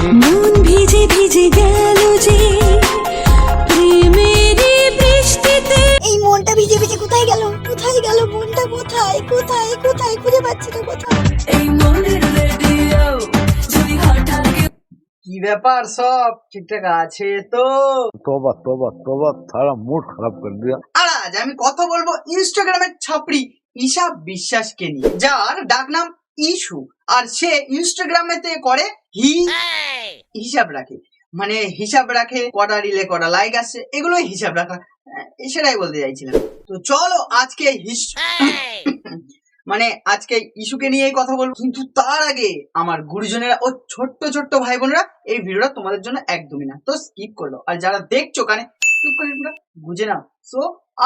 মন ভিজে ভিজে গেল যে প্রেমেরই বৃষ্টিতে। এই মনটা ভিজে ভিজে কোথায় গেল? কোথায় গেল মনটা? কোথায় কোথায় কোথায় খুঁজে পাচ্ছি না কোথায়। এই মনের রেডিও যদি হঠাৎ কি ব্যাপার, সব ঠিকঠাক আছে তো? तौबा तौबा तौबा, सारा मूड खराब कर दिया। আর আজ আমি কথা বলবো ইনস্টাগ্রামের ছাপড়ি ঈশা বিশ্বাসকে নিয়ে, যার ডাকনাম ইস্যু। আর সে ইনস্টাগ্রামেতে করে হিসাব রাখে, মানে হিসাব রাখে কটা রিলে কটা লাইক আসছে, এগুলোই হিসাব রাখা। সেটাই বলতে চাইছিলাম। তো চলো আজকে মানে আজকে ইস্যুকে নিয়েই কথা বলবো। কিন্তু তার আগে আমার গুরুজনেরা ও ছোট্ট ছোট্ট ভাই বোনেরা, এই ভিডিওটা তোমাদের জন্য একদমই না, তো স্কিপ করলো। আর যারা দেখছো কানে চুপ করে বুঝে নাও। সো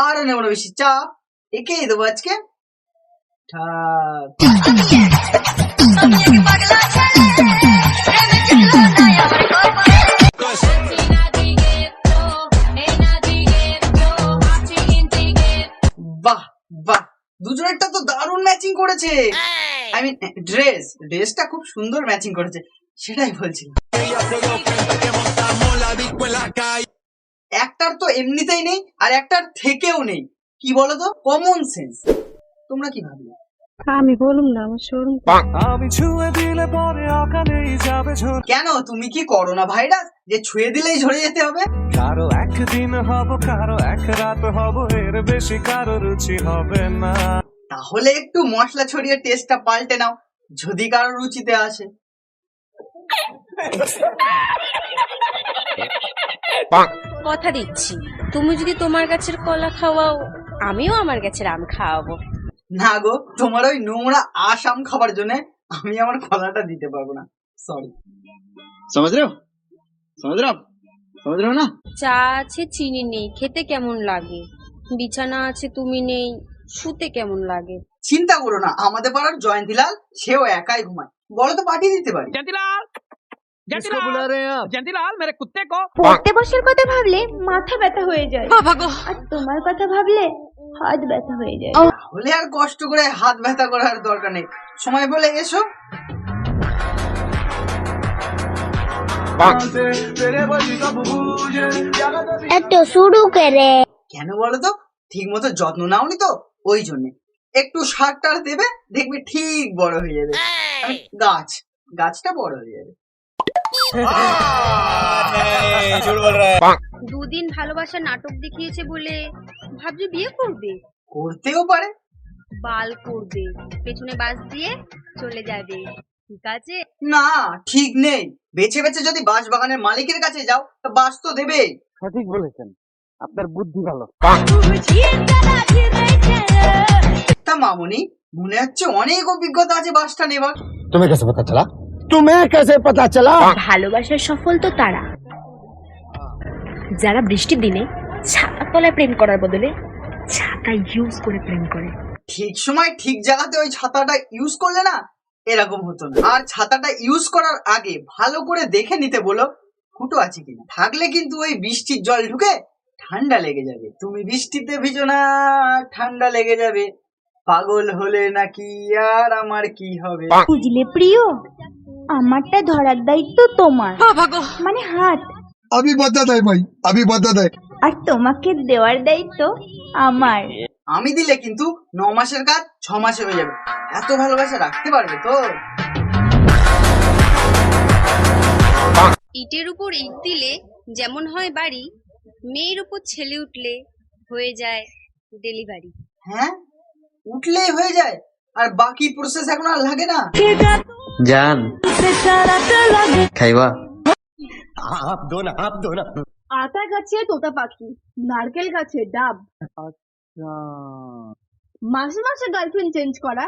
আর নেব না বেশি চাপ, একেই দেবো আজকে বাহ বাহ, দুজনেরটা তো দারুণ ম্যাচিং করেছে। আই মিন ড্রেসটা খুব সুন্দর ম্যাচিং করেছে, সেটাই বলছিলাম। একটার তো এমনিতেই নেই, আর একটার থেকেও নেই। কি বলো তো, কমন সেন্স। তোমরা কি ভাবলে? আমি বলুম না, আমার শোরুম। কেন, তুমি কি করোনা ভাইরাস যে ছুঁয়ে দিলেই ঝরে যেতে হবে? কারো একদিন হব, কারো এক রাত হব, এর বেশি কারো রুচি হবে না। তাহলে একটু মশলা ছড়িয়ে টেস্টটা পাল্টে নাও, যদি কারো রুচিতে আসে। কথা দিচ্ছি, তুমি যদি তোমার গাছের কলা খাওয়াও, আমিও আমার গাছের আম খাওয়াবো। না গো, তোমার ওই নোংরা আম খাবার জন্য আমি আমার কলাটা দিতে পারবো না, সরি। समझ रहे हो समझ रहे हो ना। চা আছে, চিনি নেই, খেতে কেমন লাগে? বিছানা আছে, তুমি নেই, শুতে কেমন লাগে? চিন্তা করো না, আমাদের পাড়ার জয়ন্তীলাল সেও একাই ঘুমায়, বলো তো পাঠিয়ে দিতে পারি। পড়তে বসার কথা ভাবলে মাথা ব্যথা হয়ে যায়, আর তোমার কথা ভাবলে হাত ব্যথা হয়ে যায়। তাহলে আর কষ্ট করে হাত ব্যথা করার দরকার নেই, সময় বলে এসো। একটু শুরু করে। কেন বলো তো, ঠিক মতো যত্ন নাওনি তো, ওই জন্য। একটু সার টার দেবে, দেখবে ঠিক বড় হয়ে যাবে। গাছটা বড় হয়ে যাবে। দুদিন ভালোবাসার নাটক দেখিয়েছে বলে ভাবছি বিয়ে করবে। করতেও পারে। বাল করবে, পেছনে বাস দিয়ে চলে যাবে, ঠিক আছে? না, ঠিক নেই। বেছে বেছে যদি বাঁশ বাগানের মালিকের কাছে যাও, তো বাস তো দেবে। সঠিক বলেছেন, আপনার বুদ্ধি ভালো। তা মামুনি, মনে হচ্ছে অনেক অভিজ্ঞতা আছে বাসটা নেবার। तुम्हें कैसे पता चला? ভালোবাসার সফল তো তারা যারা বৃষ্টির দিনে ছাতা তলায় প্রেম করার বদলে ছাতা ইউজ করে প্রেম করে। ঠিক সময় ঠিক জায়গাতে ওই ছাতাটা ইউজ করলে না, এরকম হতো না। আর ছাতাটা ইউজ করার আগে ভালো করে দেখে নিতে বলো ফুটো আছে কিনা, থাকলে কিন্তু ওই বৃষ্টির জল ঢুকে ঠান্ডা লেগে যাবে। তুমি বৃষ্টিতে ভিজো না, ঠান্ডা লেগে যাবে। পাগল হলে নাকি আর আমার কি হবে? বুঝলে প্রিয়, আমারটা ধরার দায়িত্ব তোমার, মানে হাত। अभी बता दे भाई, अभी बता दे। আর তোমাকে দেওয়ার দায়িত্ব আমার। আমি দিলে কিন্তু 9 মাসের কাজ 6 মাসে হয়ে যাবে। এত ভালোবাসা রাখতে পারবে তো? ইটের উপর ইট দিলে যেমন হয় বাড়ি, মেয়ের উপর ছেলে উঠলে হয়ে যায় ডেলিভারি। হ্যাঁ, উঠলেই হয়ে যায়, আর বাকি প্রসেস এখন আর লাগে না। जान खाइबा। আতা গাছে তোতা পাখি, নারকেল গাছে ডাব। মাসে মাসে গার্লফ্রেন্ড চেঞ্জ করা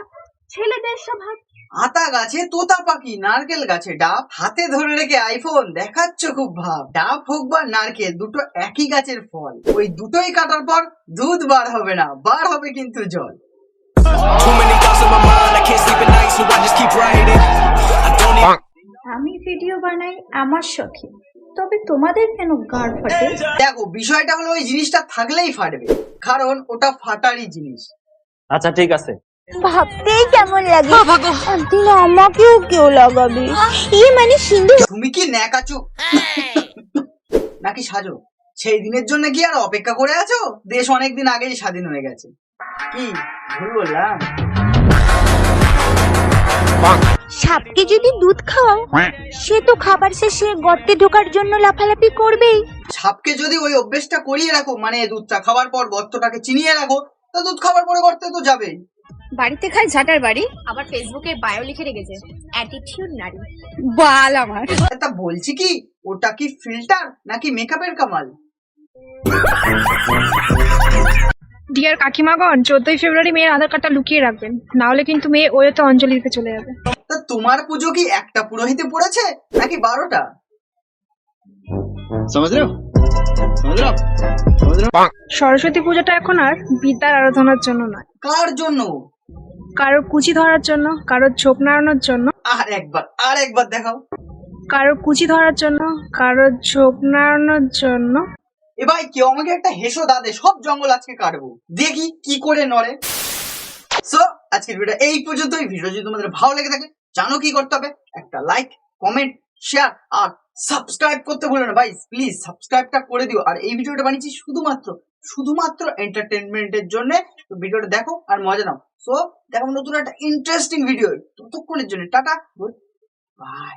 ছেলেদের স্বভাব। আতা গাছে তোতা পাখি, নারকেল গাছে ডাব, হাতে ধরে রেখে আইফোন দেখাচ্ছ খুব ভাব। ডাব হোক বা নারকেল, দুটো একই গাছের ফল। ওই দুটোই কাটার পর দুধ বার হবে না, বার হবে কিন্তু জল। আমি ভিডিও বানাই আমার শখে, তবে তোমাদের কেন গাড় ফাটে? দেখো, বিষয়টা হলো ওই জিনিসটা থাকলেই ফাটবে, কারণ ওটা ফাটারই জিনিস। আচ্ছা ঠিক আছে, ভাবতেই কেমন লাগে একদিন আমাকেও কেউ লাগাবে ইয়ে মানে সিন্ধু তুমি কি ন্যাকাচু নাকি সাজো? সেই দিনের জন্য কি আর অপেক্ষা করে আছো? দেশ অনেকদিন আগেই স্বাধীন হয়ে গেছে। কি ভুল বললাম? সাপকে যদি দুধ খাওয়াও সে তো খাবার শেষে গর্তে ঢোকার জন্য লাফালাফি করবেই। সাপকে যদি ওই অভ্যেসটা করিয়ে রাখো, মানে দুধটা খাওয়ার পর গর্তটাকে চিনিয়ে রাখো, তো দুধ খাওয়ার পরে গর্তে তো যাবেই। বাড়িতে খায় ঝাঁটার বাড়ি, আবার ফেসবুকে বায়ো লিখে রেখেছে অ্যাটিটিউড নারী। বাল আমার। তা বলছি কি, ওটা কি ফিল্টার নাকি মেকআপের কামাল? ডিয়ার কাকিমাগণ, 14ই ফেব্রুয়ারি মেয়ের আধার কার্ডটা লুকিয়ে রাখবেন, না হলে কিন্তু মেয়ে ওয়েতে অঞ্জলি দিতে চলে যাবে। তা তোমার পুজো কি একটা পুরোহিতে পড়েছে নাকি 12টা? समझ रहे हो समझ रहे हो समझ रहे हो সরস্বতী পুজোটা এখন আর বিদ্যার আরাধনার জন্য নয়, কার জন্য? কারোর কুচি ধরার জন্য, কারোর ঝোপ নাড়ানোর জন্য, আর একবার দেখাও। কারোর কুচি ধরার জন্য, কারোর ঝোপ নাড়ানোর জন্য। এ ভাই, কেউ আমাকে একটা হেসো দাদে, সব জঙ্গল আজকে কাটবো, দেখি কি করে নড়ে। সো আজকের ভিডিও এই পর্যন্তই। ভিডিও যদি তোমাদের ভালো লেগে থাকে, জানো কি করতে হবে, একটা লাইক, কমেন্ট, শেয়ার আর সাবস্ক্রাইব করতে ভুলো না ভাই, প্লিজ সাবস্ক্রাইবটা করে দিও। আর এই ভিডিওটা বানিয়েছি শুধুমাত্র এন্টারটেনমেন্টের জন্য। তো ভিডিওটা দেখো আর মজা নাও। সো দেখো নতুন একটা ইন্টারেস্টিং ভিডিও, ততক্ষণের জন্য টাটা, গুড বাই।